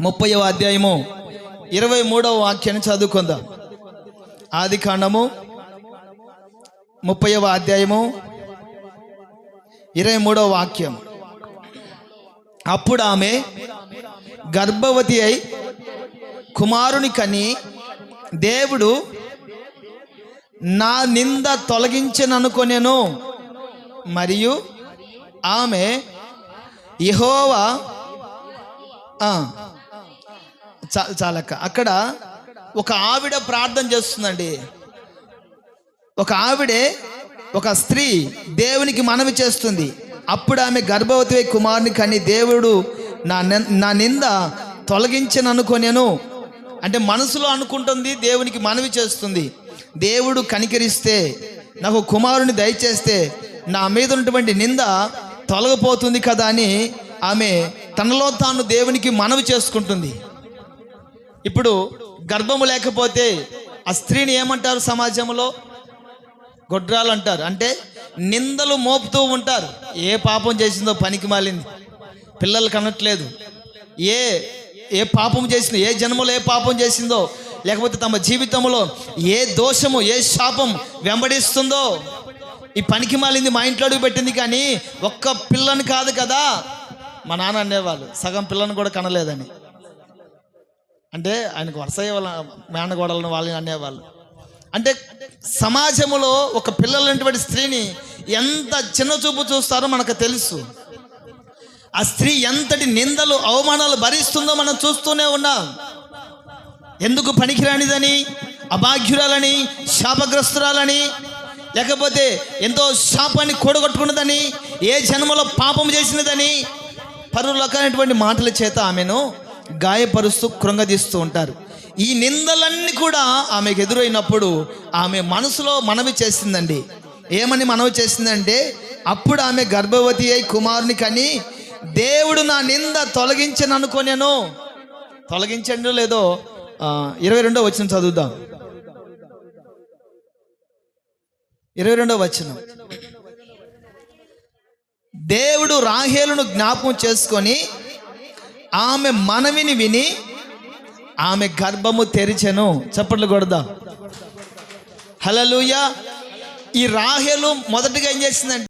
30వ అధ్యాయము 23వ వాక్యాన్ని చదువుకుందాం. ఆదికాండము 30వ అధ్యాయము 23వ వాక్యం. అప్పుడు ఆమె గర్భవతి అయి కుమారుని కని, దేవుడు నా నింద తొలగించననుకొనెను. మరియు ఆమె యెహోవా చాలక్క అక్కడ ఒక ఆవిడ ప్రార్థన చేస్తుందండి. ఒక స్త్రీ దేవునికి మనవి చేస్తుంది. అప్పుడు ఆమె గర్భవతి కుమారుని కని, దేవుడు నా నింద తొలగించననుకొనెను. అంటే మనసులో అనుకుంటుంది, దేవునికి మనవి చేస్తుంది. దేవుడు కనికరిస్తే, నాకు కుమారుని దయచేస్తే నా మీద ఉన్నటువంటి నింద తొలగిపోతుంది కదా అని ఆమె తనలో తాను దేవునికి మనవి చేసుకుంటుంది. ఇప్పుడు గర్భము లేకపోతే ఆ స్త్రీని ఏమంటారు? సమాజంలో గొడ్రాలు అంటారు. అంటే నిందలు మోపుతూ ఉంటారు. ఏ పాపం చేసిందో పనికి మాలింది, పిల్లలు కనట్లేదు, ఏ పాపం చేసిందో, ఏ జన్మలో ఏ పాపం చేసిందో, లేకపోతే తమ జీవితంలో ఏ దోషము ఏ శాపం వెంబడిస్తుందో, ఈ పనికి మాలింది మా ఇంట్లో అడుగు పెట్టింది కానీ ఒక్క పిల్లని కాదు కదా. మా నాన్న అనేవాళ్ళు సగం పిల్లని కూడా కనలేదని. అంటే ఆయనకు వరుసయ్య వాళ్ళ మేనగోడలను వాళ్ళని అనేవాళ్ళు. అంటే సమాజంలో ఒక పిల్లలైనటువంటి స్త్రీని ఎంత చిన్న చూపు చూస్తారో మనకు తెలుసు. ఆ స్త్రీ ఎంతటి నిందలు అవమానాలు భరిస్తుందో మనం చూస్తూనే ఉన్నాం. ఎందుకు పనికిరానిదని, అభాగ్యురాలని, శాపగ్రస్తురాలని, లేకపోతే ఎంతో శాపాన్ని కూడగొట్టుకున్నదని, ఏ జన్మలో పాపం చేసినదని పరులకైనటువంటి మాటల చేత ఆమెను గాయపరుస్తూ కృంగదీస్తూ ఉంటారు. ఈ నిందలన్నీ కూడా ఆమెకు ఎదురైనప్పుడు ఆమె మనసులో మనవి చేసిందండి. ఏమని మనవి చేసిందంటే, అప్పుడు ఆమె గర్భవతి అయి కుమారుని కని, దేవుడు నా నింద తొలగించననుకొనెను. తొలగించండి లేదో 22వ వచనం చదువుదాం. 22వ వచనం. దేవుడు రాహేలును జ్ఞాపకం చేసుకొని ఆమె మనవిని విని ఆమె గర్భము తెరిచెను. చప్పట్లు కొడదాం. హల్లెలూయా. ఈ రాహేలు మొదటిగా ఏం చేసిందంటే